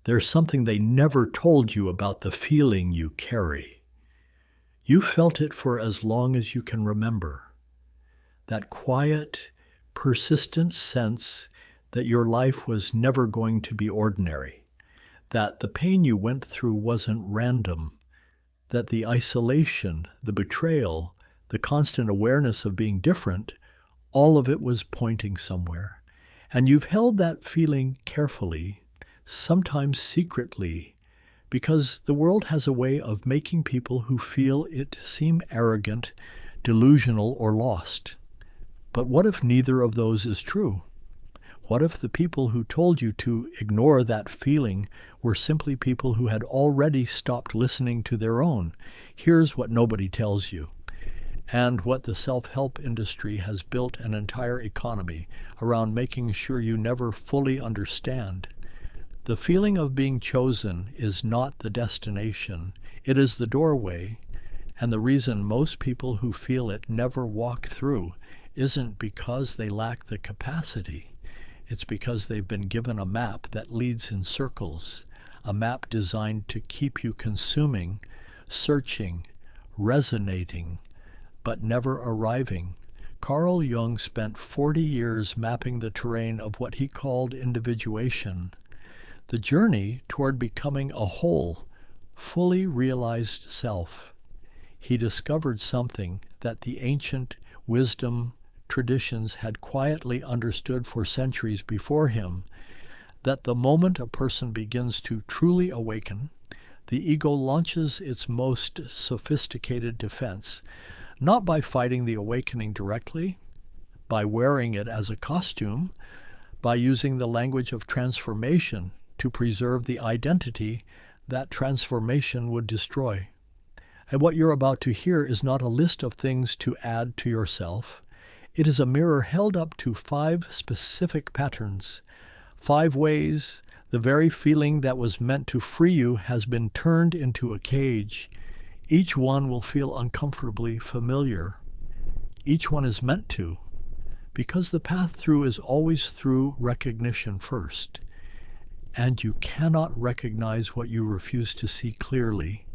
There's something they never told you about the feeling you carry. You felt it for as long as you can remember. That quiet, persistent sense that your life was never going to be ordinary, that the pain you went through wasn't random, that the isolation, the betrayal, the constant awareness of being different, all of it was pointing somewhere. And you've held that feeling carefully, sometimes secretly, because the world has a way of making people who feel it seem arrogant, delusional, or lost. But what if neither of those is true? What if the people who told you to ignore that feeling were simply people who had already stopped listening to their own? Here's what nobody tells you, and what the self-help industry has built an entire economy around making sure you never fully understand. The feeling of being chosen is not the destination. It is the doorway, and the reason most people who feel it never walk through isn't because they lack the capacity. It's because they've been given a map that leads in circles, a map designed to keep you consuming, searching, resonating, but never arriving. Carl Jung spent 40 years mapping the terrain of what he called individuation, the journey toward becoming a whole, fully realized self. He discovered something that the ancient wisdom traditions had quietly understood for centuries before him, that the moment a person begins to truly awaken, the ego launches its most sophisticated defense, not by fighting the awakening directly, by wearing it as a costume, by using the language of transformation to preserve the identity that transformation would destroy. And what you're about to hear is not a list of things to add to yourself. It is a mirror held up to 5 specific patterns, 5 ways the very feeling that was meant to free you has been turned into a cage. Each one will feel uncomfortably familiar. Each one is meant to, because the path through is always through recognition first. And you cannot recognize what you refuse to see clearly.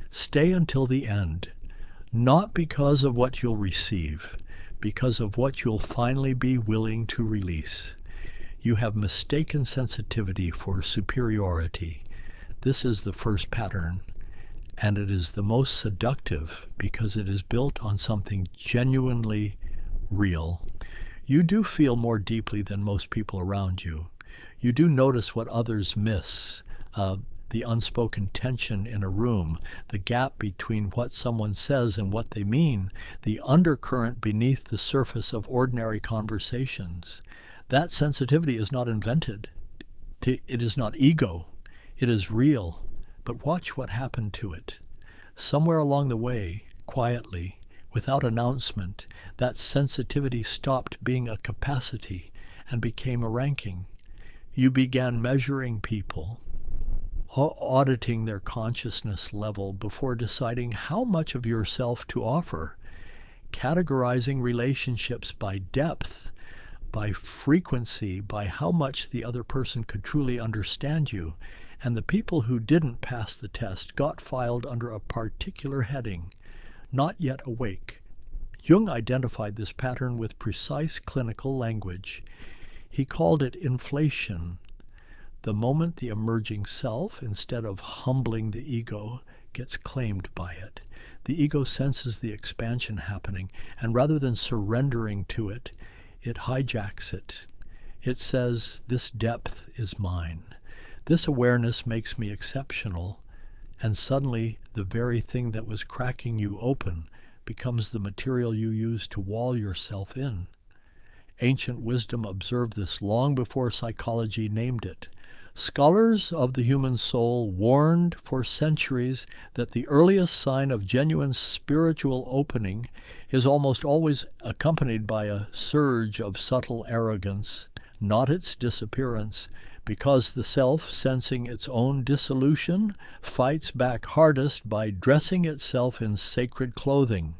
Stay until the end, not because of what you'll receive, because of what you'll finally be willing to release. You have mistaken sensitivity for superiority. This is the first pattern, and it is the most seductive because it is built on something genuinely real. You do feel more deeply than most people around you. You do notice what others miss, the unspoken tension in a room, the gap between what someone says and what they mean, the undercurrent beneath the surface of ordinary conversations. That sensitivity is not invented. It is not ego. It is real. But watch what happened to it. Somewhere along the way, quietly, without announcement, that sensitivity stopped being a capacity and became a ranking. You began measuring people, auditing their consciousness level before deciding how much of yourself to offer, categorizing relationships by depth, by frequency, by how much the other person could truly understand you. And the people who didn't pass the test got filed under a particular heading, not yet awake. Jung identified this pattern with precise clinical language. He called it inflation. The moment the emerging self, instead of humbling the ego, gets claimed by it, the ego senses the expansion happening, and rather than surrendering to it, it hijacks it. It says, "This depth is mine. This awareness makes me exceptional," and suddenly the very thing that was cracking you open becomes the material you use to wall yourself in. Ancient wisdom observed this long before psychology named it. Scholars of the human soul warned for centuries that the earliest sign of genuine spiritual opening is almost always accompanied by a surge of subtle arrogance, not its disappearance, because the self, sensing its own dissolution, fights back hardest by dressing itself in sacred clothing.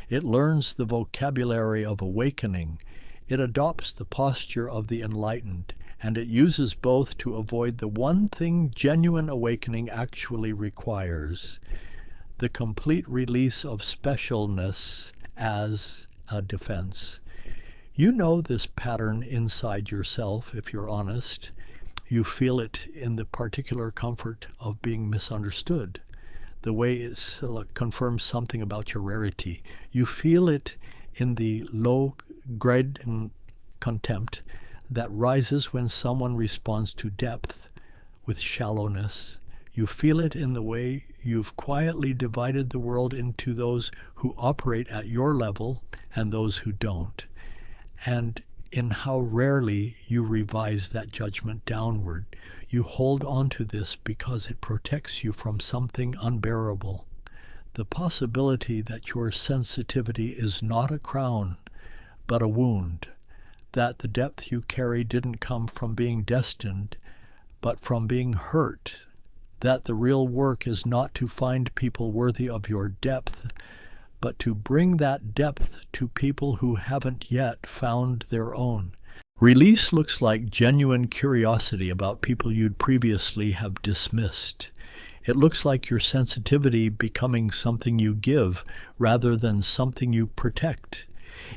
It learns the vocabulary of awakening. It adopts the posture of the enlightened, and it uses both to avoid the one thing genuine awakening actually requires: the complete release of specialness as a defense. You know this pattern inside yourself, if you're honest. You feel it in the particular comfort of being misunderstood, the way it confirms something about your rarity. You feel it in the low grade contempt that rises when someone responds to depth with shallowness. You feel it in the way you've quietly divided the world into those who operate at your level and those who don't, and in how rarely you revise that judgment downward. You hold on to this because it protects you from something unbearable. The possibility that your sensitivity is not a crown, but a wound, that the depth you carry didn't come from being destined, but from being hurt, that the real work is not to find people worthy of your depth, but to bring that depth to people who haven't yet found their own. Release looks like genuine curiosity about people you'd previously have dismissed. It looks like your sensitivity becoming something you give rather than something you protect.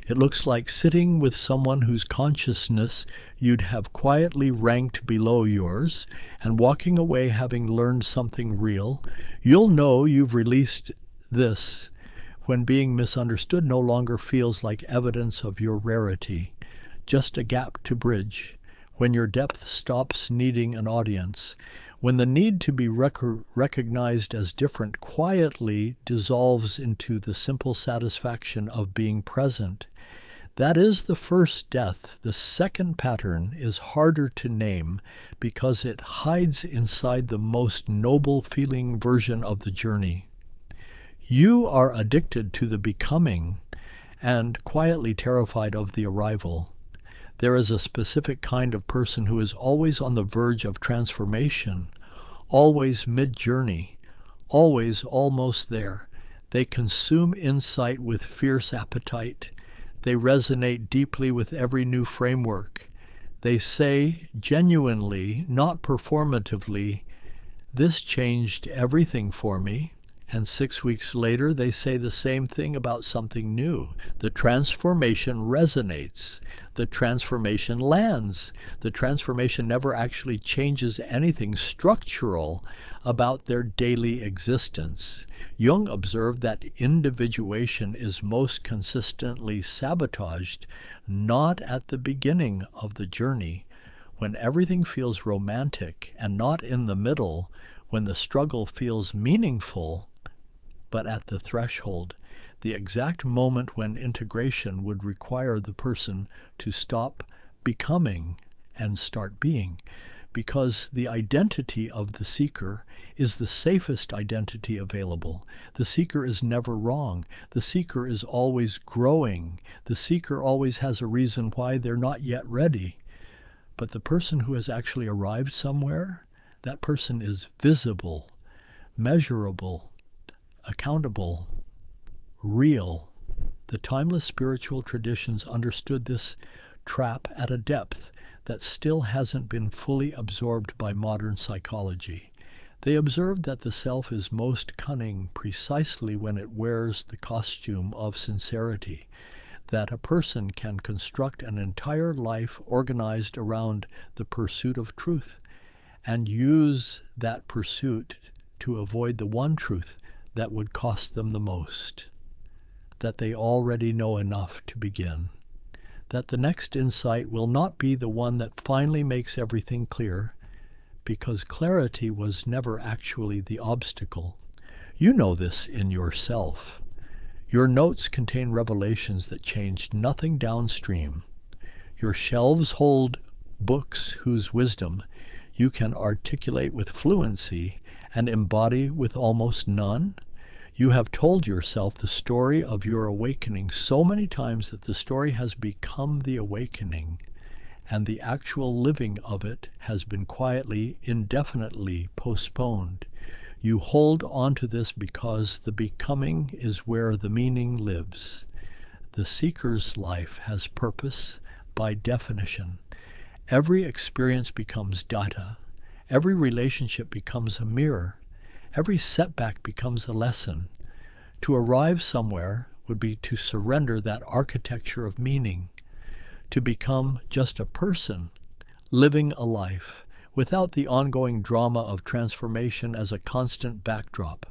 It looks like sitting with someone whose consciousness you'd have quietly ranked below yours and walking away having learned something real. You'll know you've released this when being misunderstood no longer feels like evidence of your rarity, just a gap to bridge, when your depth stops needing an audience, when the need to be recognized as different quietly dissolves into the simple satisfaction of being present. That is the first death. The second pattern is harder to name because it hides inside the most noble feeling version of the journey. You are addicted to the becoming and quietly terrified of the arrival. There is a specific kind of person who is always on the verge of transformation, always mid-journey, always almost there. They consume insight with fierce appetite. They resonate deeply with every new framework. They say genuinely, not performatively, "This changed everything for me." And 6 weeks later, they say the same thing about something new. The transformation resonates. The transformation lands. The transformation never actually changes anything structural about their daily existence. Jung observed that individuation is most consistently sabotaged not at the beginning of the journey, when everything feels romantic, and not in the middle, when the struggle feels meaningful, but at the threshold, the exact moment when integration would require the person to stop becoming and start being, because the identity of the seeker is the safest identity available. The seeker is never wrong. The seeker is always growing. The seeker always has a reason why they're not yet ready. But the person who has actually arrived somewhere, that person is visible, measurable, accountable, real. The timeless spiritual traditions understood this trap at a depth that still hasn't been fully absorbed by modern psychology. They observed that the self is most cunning precisely when it wears the costume of sincerity, that a person can construct an entire life organized around the pursuit of truth and use that pursuit to avoid the one truth that would cost them the most, that they already know enough to begin, that the next insight will not be the one that finally makes everything clear, because clarity was never actually the obstacle. You know this in yourself. Your notes contain revelations that changed nothing downstream. Your shelves hold books whose wisdom you can articulate with fluency and embody with almost none. You have told yourself the story of your awakening so many times that the story has become the awakening, and the actual living of it has been quietly, indefinitely postponed. You hold on to this because the becoming is where the meaning lives. The seeker's life has purpose by definition. Every experience becomes data. Every relationship becomes a mirror. Every setback becomes a lesson. To arrive somewhere would be to surrender that architecture of meaning, to become just a person, living a life, without the ongoing drama of transformation as a constant backdrop.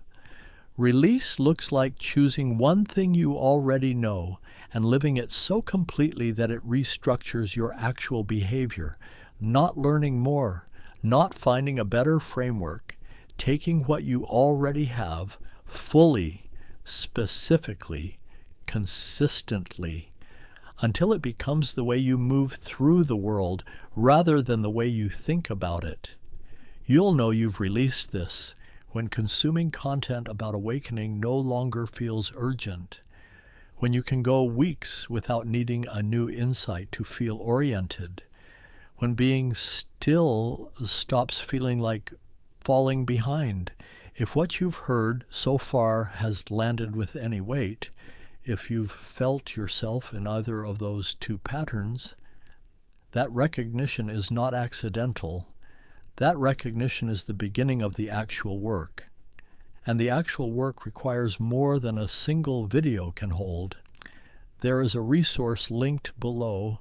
Release looks like choosing one thing you already know and living it so completely that it restructures your actual behavior, not learning more, not finding a better framework, taking what you already have fully, specifically, consistently, until it becomes the way you move through the world rather than the way you think about it. You'll know you've released this when consuming content about awakening no longer feels urgent, when you can go weeks without needing a new insight to feel oriented, when being still stops feeling like falling behind. If what you've heard so far has landed with any weight, if you've felt yourself in either of those two patterns, that recognition is not accidental. That recognition is the beginning of the actual work. And the actual work requires more than a single video can hold. There is a resource linked below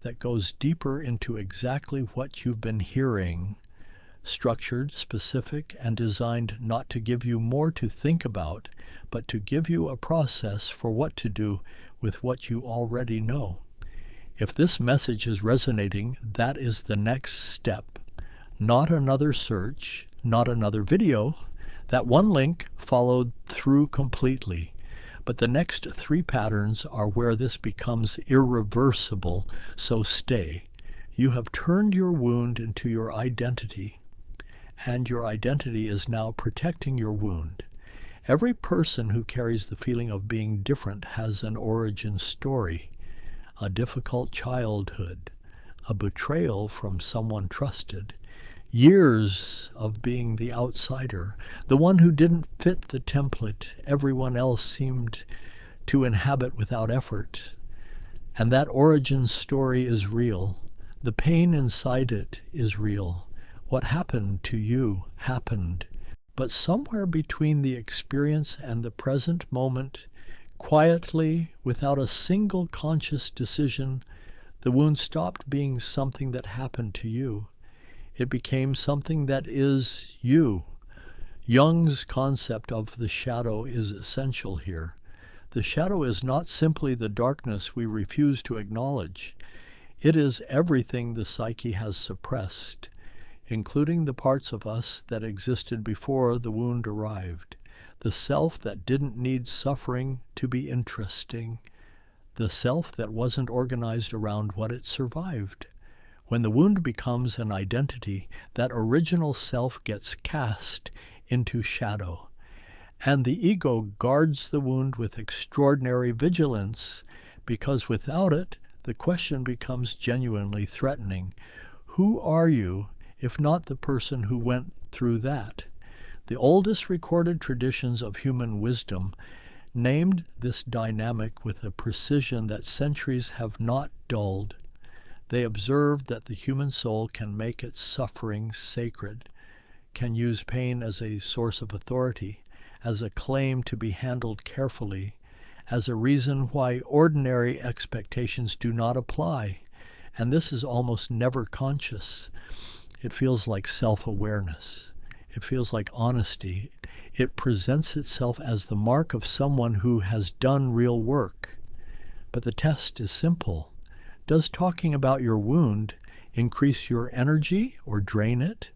that goes deeper into exactly what you've been hearing, structured, specific, and designed not to give you more to think about, but to give you a process for what to do with what you already know. If this message is resonating, that is the next step. Not another search, not another video. That one link followed through completely. But the next three patterns are where this becomes irreversible, so stay. You have turned your wound into your identity, and your identity is now protecting your wound. Every person who carries the feeling of being different has an origin story, a difficult childhood, a betrayal from someone trusted, years of being the outsider, the one who didn't fit the template everyone else seemed to inhabit without effort. And that origin story is real. The pain inside it is real. What happened to you happened. But somewhere between the experience and the present moment, quietly, without a single conscious decision, the wound stopped being something that happened to you. It became something that is you. Jung's concept of the shadow is essential here. The shadow is not simply the darkness we refuse to acknowledge. It is everything the psyche has suppressed, including the parts of us that existed before the wound arrived, the self that didn't need suffering to be interesting, the self that wasn't organized around what it survived. When the wound becomes an identity, that original self gets cast into shadow, and the ego guards the wound with extraordinary vigilance, because without it, the question becomes genuinely threatening. Who are you, if not the person who went through that? The oldest recorded traditions of human wisdom named this dynamic with a precision that centuries have not dulled. They observed that the human soul can make its suffering sacred, can use pain as a source of authority, as a claim to be handled carefully, as a reason why ordinary expectations do not apply. And this is almost never conscious. It feels like self-awareness. It feels like honesty. It presents itself as the mark of someone who has done real work. But the test is simple. Does talking about your wound increase your energy or drain it?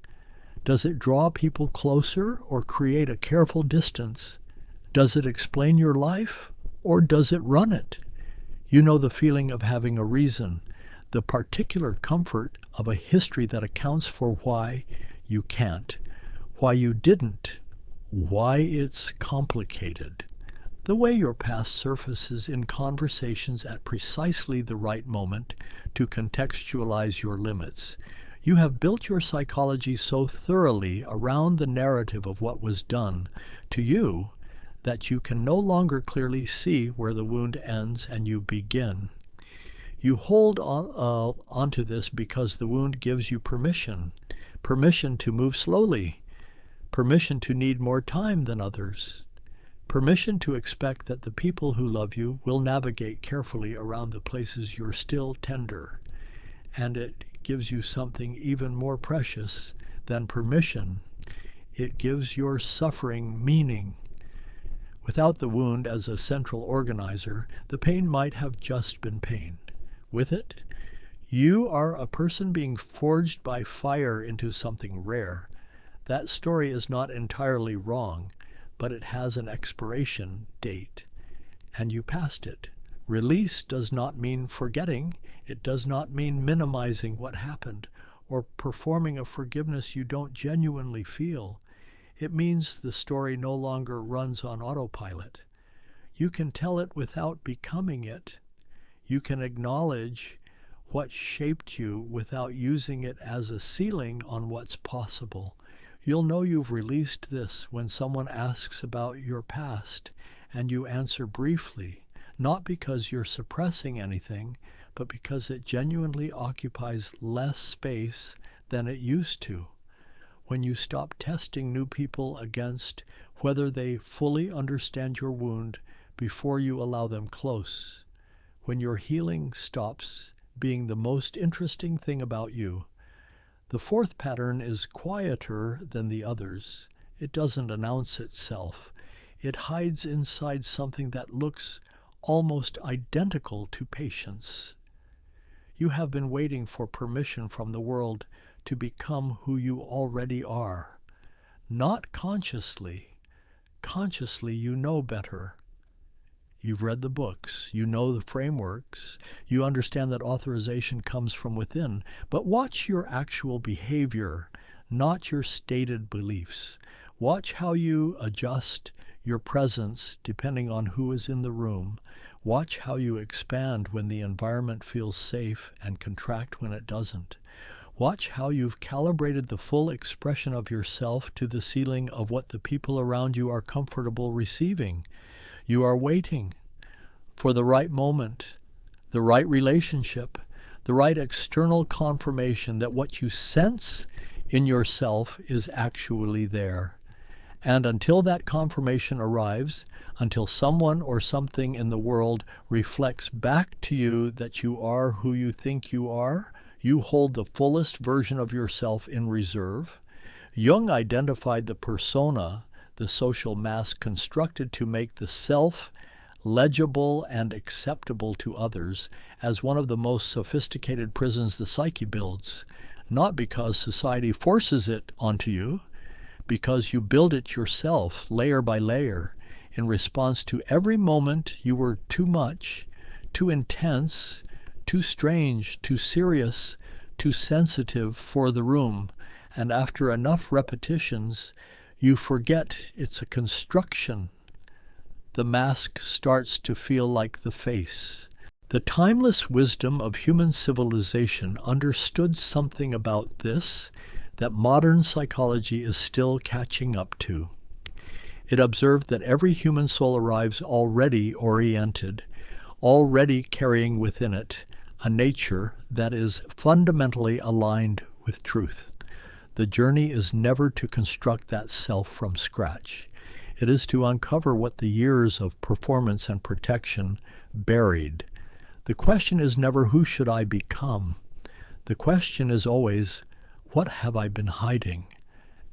Does it draw people closer or create a careful distance? Does it explain your life or does it run it? You know the feeling of having a reason, the particular comfort of a history that accounts for why you can't, why you didn't, why it's complicated. The way your past surfaces in conversations at precisely the right moment to contextualize your limits. You have built your psychology so thoroughly around the narrative of what was done to you that you can no longer clearly see where the wound ends and you begin. You hold onto this because the wound gives you permission to move slowly, permission to need more time than others, permission to expect that the people who love you will navigate carefully around the places you're still tender. And it gives you something even more precious than permission. It gives your suffering meaning. Without the wound as a central organizer, the pain might have just been pain. With it, you are a person being forged by fire into something rare. That story is not entirely wrong, but it has an expiration date, and you passed it. Release does not mean forgetting. It does not mean minimizing what happened or performing a forgiveness you don't genuinely feel. It means the story no longer runs on autopilot. You can tell it without becoming it. You can acknowledge what shaped you without using it as a ceiling on what's possible. You'll know you've released this when someone asks about your past and you answer briefly, not because you're suppressing anything, but because it genuinely occupies less space than it used to. When you stop testing new people against whether they fully understand your wound before you allow them close, when your healing stops being the most interesting thing about you. The fourth pattern is quieter than the others. It doesn't announce itself. It hides inside something that looks almost identical to patience. You have been waiting for permission from the world to become who you already are. Not consciously. Consciously, you know better. You've read the books, you know the frameworks, you understand that authorization comes from within, but watch your actual behavior, not your stated beliefs. Watch how you adjust your presence depending on who is in the room. Watch how you expand when the environment feels safe and contract when it doesn't. Watch how you've calibrated the full expression of yourself to the ceiling of what the people around you are comfortable receiving. You are waiting for the right moment, the right relationship, the right external confirmation that what you sense in yourself is actually there. And until that confirmation arrives, until someone or something in the world reflects back to you that you are who you think you are, you hold the fullest version of yourself in reserve. Jung identified the persona, the social mask constructed to make the self legible and acceptable to others, as one of the most sophisticated prisons the psyche builds, not because society forces it onto you, because you build it yourself, layer by layer, in response to every moment you were too much, too intense, too strange, too serious, too sensitive for the room, and after enough repetitions, you forget it's a construction. The mask starts to feel like the face. The timeless wisdom of human civilization understood something about this that modern psychology is still catching up to. It observed that every human soul arrives already oriented, already carrying within it a nature that is fundamentally aligned with truth. The journey is never to construct that self from scratch. It is to uncover what the years of performance and protection buried. The question is never, who should I become? The question is always, what have I been hiding?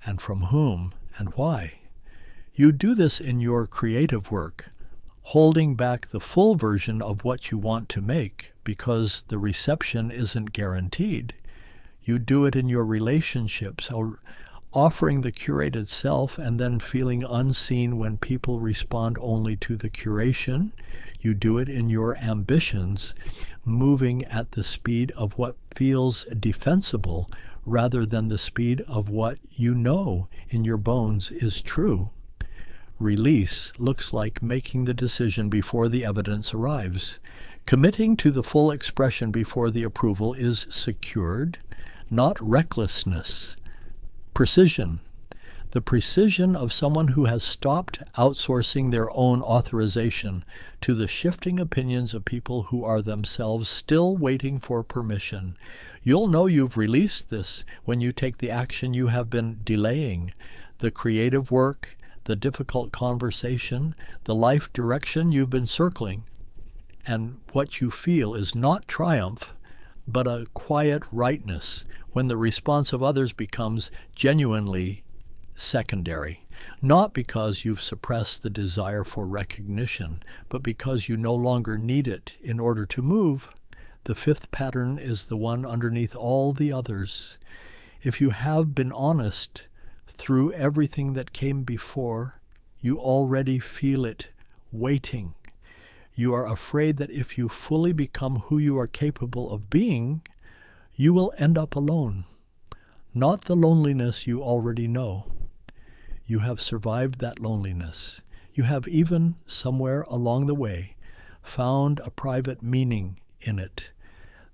And from whom and why? You do this in your creative work, holding back the full version of what you want to make because the reception isn't guaranteed. You do it in your relationships, offering the curated self and then feeling unseen when people respond only to the curation. You do it in your ambitions, moving at the speed of what feels defensible rather than the speed of what you know in your bones is true. Release looks like making the decision before the evidence arrives. Committing to the full expression before the approval is secured, not recklessness. Precision. The precision of someone who has stopped outsourcing their own authorization to the shifting opinions of people who are themselves still waiting for permission. You'll know you've released this when you take the action you have been delaying, the creative work, the difficult conversation, the life direction you've been circling. And what you feel is not triumph, but a quiet rightness when the response of others becomes genuinely secondary, not because you've suppressed the desire for recognition, but because you no longer need it in order to move. The fifth pattern is the one underneath all the others. If you have been honest through everything that came before, you already feel it waiting. You are afraid that if you fully become who you are capable of being, you will end up alone. Not the loneliness you already know. You have survived that loneliness. You have even, somewhere along the way, found a private meaning in it.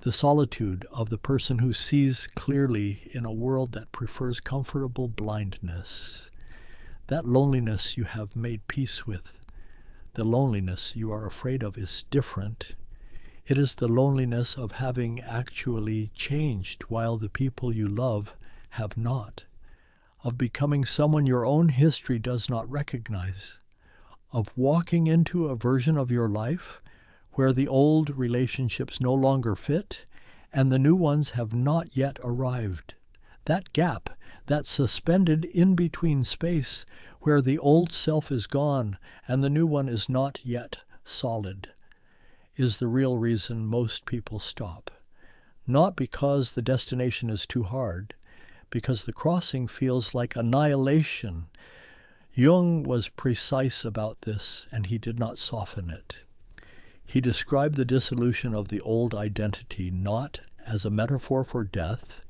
The solitude of the person who sees clearly in a world that prefers comfortable blindness. That loneliness you have made peace with. The loneliness you are afraid of is different. It is the loneliness of having actually changed while the people you love have not, of becoming someone your own history does not recognize, of walking into a version of your life where the old relationships no longer fit and the new ones have not yet arrived. That gap, that suspended in-between space where the old self is gone and the new one is not yet solid, is the real reason most people stop. Not because the destination is too hard, because the crossing feels like annihilation. Jung was precise about this, and he did not soften it. He described the dissolution of the old identity not as a metaphor for death,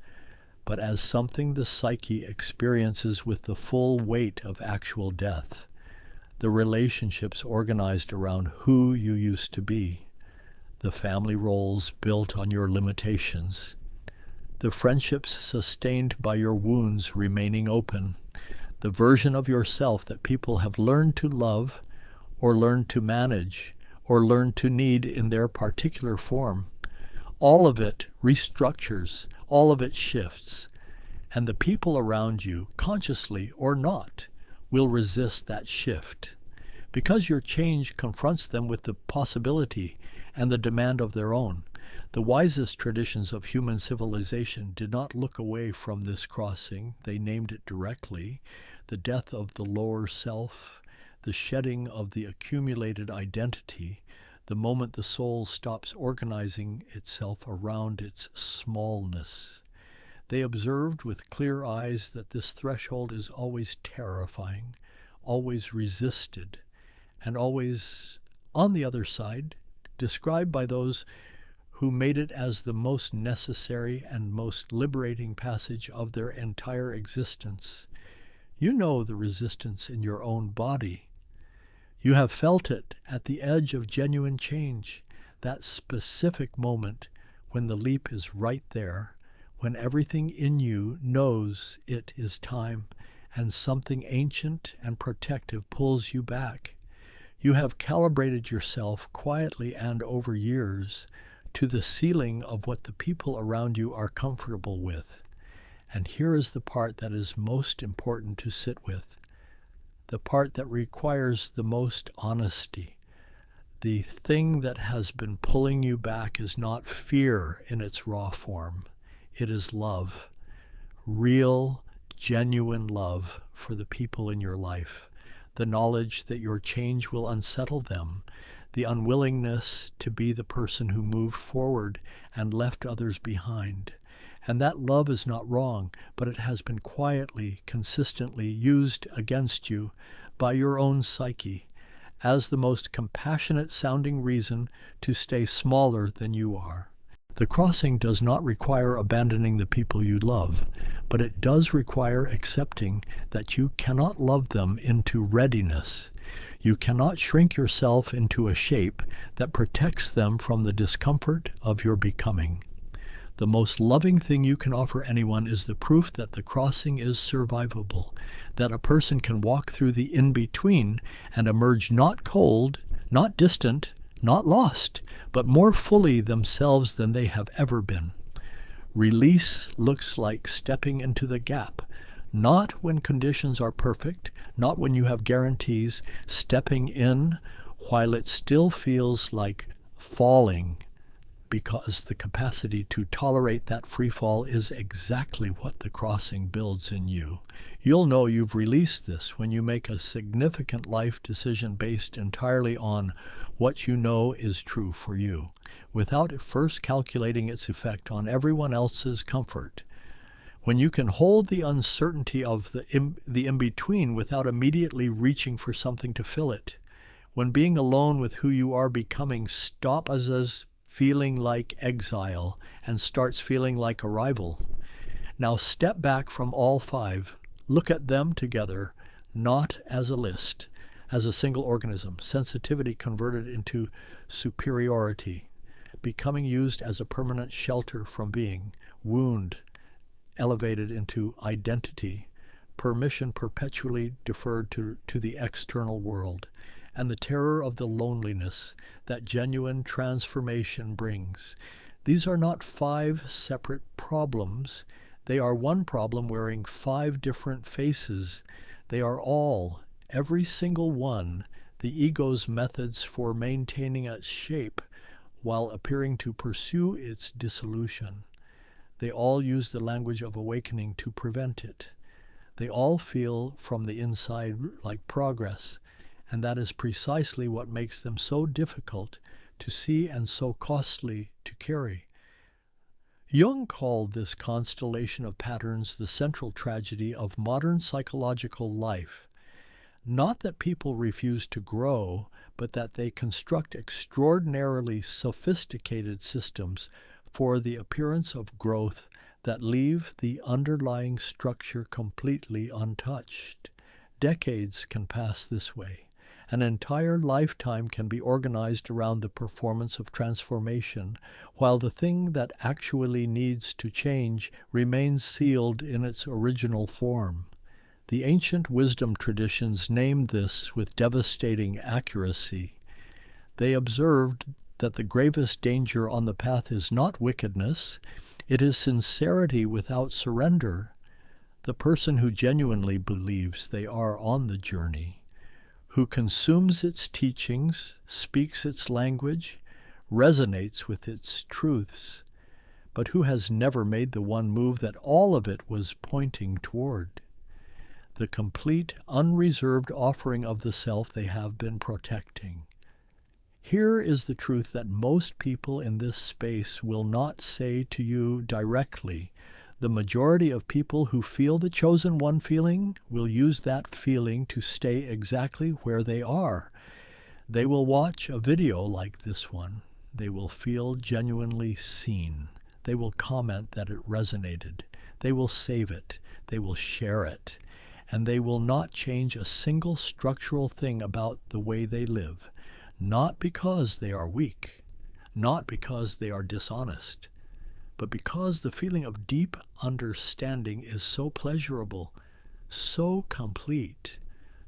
but as something the psyche experiences with the full weight of actual death, the relationships organized around who you used to be, the family roles built on your limitations, the friendships sustained by your wounds remaining open, the version of yourself that people have learned to love or learned to manage or learned to need in their particular form. All of it restructures, all of it shifts, and the people around you, consciously or not, will resist that shift, because your change confronts them with the possibility and the demand of their own. The wisest traditions of human civilization did not look away from this crossing. They named it directly: the death of the lower self, the shedding of the accumulated identity, the moment the soul stops organizing itself around its smallness. They observed with clear eyes that this threshold is always terrifying, always resisted, and always on the other side, described by those who made it as the most necessary and most liberating passage of their entire existence. You know the resistance in your own body. You have felt it at the edge of genuine change, that specific moment when the leap is right there, when everything in you knows it is time, and something ancient and protective pulls you back. You have calibrated yourself quietly and over years to the ceiling of what the people around you are comfortable with. And here is the part that is most important to sit with, the part that requires the most honesty. The thing that has been pulling you back is not fear in its raw form. It is love, real, genuine love for the people in your life, the knowledge that your change will unsettle them, the unwillingness to be the person who moved forward and left others behind. And that love is not wrong, but it has been quietly, consistently used against you by your own psyche as the most compassionate-sounding reason to stay smaller than you are. The crossing does not require abandoning the people you love, but it does require accepting that you cannot love them into readiness. You cannot shrink yourself into a shape that protects them from the discomfort of your becoming. The most loving thing you can offer anyone is the proof that the crossing is survivable, that a person can walk through the in-between and emerge not cold, not distant, not lost, but more fully themselves than they have ever been. Release looks like stepping into the gap, not when conditions are perfect, not when you have guarantees, stepping in while it still feels like falling, because the capacity to tolerate that free fall is exactly what the crossing builds in you. You'll know you've released this when you make a significant life decision based entirely on what you know is true for you, without first calculating its effect on everyone else's comfort. When you can hold the uncertainty of the in-between without immediately reaching for something to fill it. When being alone with who you are becoming stops as feeling like exile and starts feeling like arrival. Now step back from all five. Look at them together, not as a list, as a single organism. Sensitivity converted into superiority, becoming used as a permanent shelter from being. Wound elevated into identity. Permission perpetually deferred to the external world. And the terror of the loneliness that genuine transformation brings. These are not five separate problems. They are one problem wearing five different faces. They are all, every single one, the ego's methods for maintaining its shape while appearing to pursue its dissolution. They all use the language of awakening to prevent it. They all feel from the inside like progress. And that is precisely what makes them so difficult to see and so costly to carry. Jung called this constellation of patterns the central tragedy of modern psychological life. Not that people refuse to grow, but that they construct extraordinarily sophisticated systems for the appearance of growth that leave the underlying structure completely untouched. Decades can pass this way. An entire lifetime can be organized around the performance of transformation, while the thing that actually needs to change remains sealed in its original form. The ancient wisdom traditions named this with devastating accuracy. They observed that the gravest danger on the path is not wickedness, it is sincerity without surrender. The person who genuinely believes they are on the journey, who consumes its teachings, speaks its language, resonates with its truths, but who has never made the one move that all of it was pointing toward, the complete, unreserved offering of the self they have been protecting. Here is the truth that most people in this space will not say to you directly. The majority of people who feel the chosen one feeling will use that feeling to stay exactly where they are. They will watch a video like this one. They will feel genuinely seen. They will comment that it resonated. They will save it. They will share it. And they will not change a single structural thing about the way they live. Not because they are weak. Not because they are dishonest. But because the feeling of deep understanding is so pleasurable, so complete,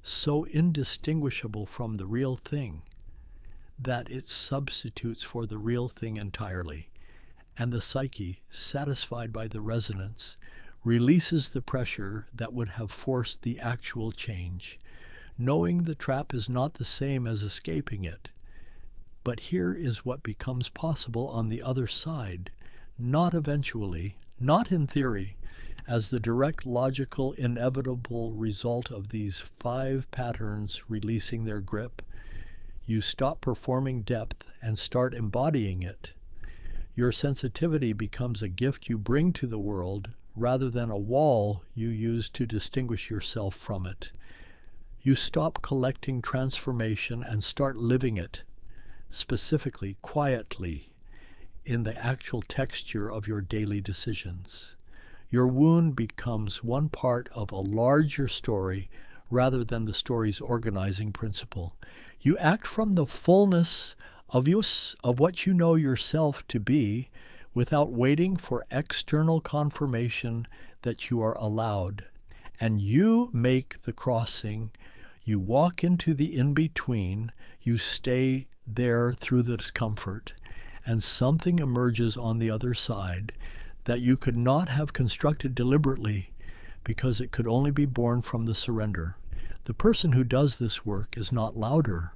so indistinguishable from the real thing, that it substitutes for the real thing entirely, and the psyche, satisfied by the resonance, releases the pressure that would have forced the actual change, knowing the trap is not the same as escaping it. But here is what becomes possible on the other side, not eventually, not in theory, as the direct logical inevitable result of these five patterns releasing their grip. You stop performing depth and start embodying it. Your sensitivity becomes a gift you bring to the world rather than a wall you use to distinguish yourself from it. You stop collecting transformation and start living it, specifically, quietly, in the actual texture of your daily decisions. Your wound becomes one part of a larger story rather than the story's organizing principle. You act from the fullness of what you know yourself to be without waiting for external confirmation that you are allowed. And you make the crossing. You walk into the in-between. You stay there through the discomfort. And something emerges on the other side that you could not have constructed deliberately, because it could only be born from the surrender. The person who does this work is not louder,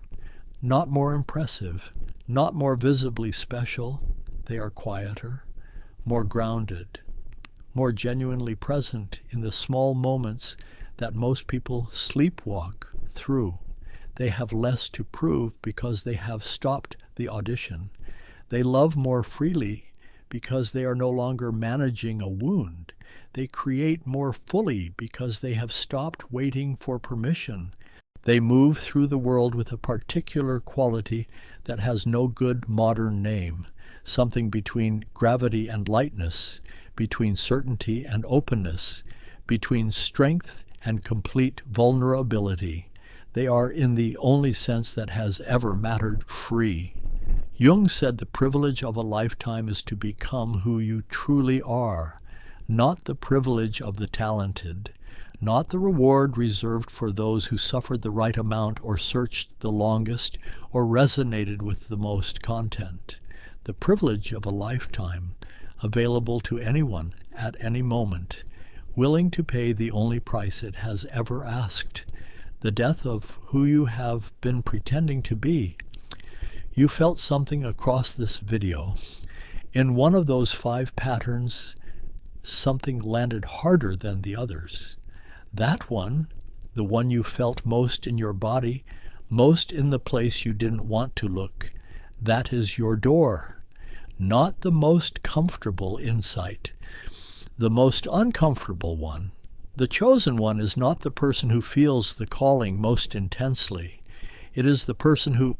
not more impressive, not more visibly special. They are quieter, more grounded, more genuinely present in the small moments that most people sleepwalk through. They have less to prove because they have stopped the audition. They love more freely because they are no longer managing a wound. They create more fully because they have stopped waiting for permission. They move through the world with a particular quality that has no good modern name, something between gravity and lightness, between certainty and openness, between strength and complete vulnerability. They are, in the only sense that has ever mattered, free. Jung said the privilege of a lifetime is to become who you truly are, not the privilege of the talented, not the reward reserved for those who suffered the right amount or searched the longest or resonated with the most content. The privilege of a lifetime, available to anyone at any moment, willing to pay the only price it has ever asked, the death of who you have been pretending to be. You felt something across this video. In one of those 5 patterns, something landed harder than the others. That one, the one you felt most in your body, most in the place you didn't want to look, that is your door. Not the most comfortable insight. The most uncomfortable one. The chosen one is not the person who feels the calling most intensely. It is the person who,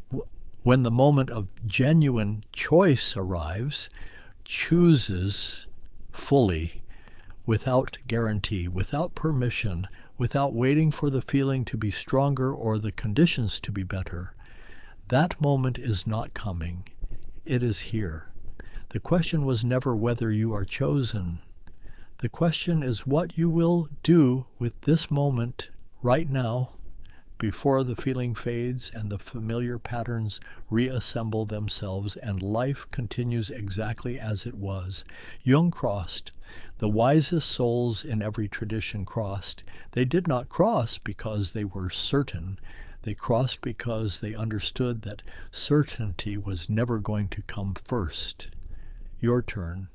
when the moment of genuine choice arrives, chooses fully, without guarantee, without permission, without waiting for the feeling to be stronger or the conditions to be better. That moment is not coming. It is here. The question was never whether you are chosen. The question is what you will do with this moment right now, before the feeling fades and the familiar patterns reassemble themselves and life continues exactly as it was. Jung crossed. The wisest souls in every tradition crossed. They did not cross because they were certain. They crossed because they understood that certainty was never going to come first. Your turn.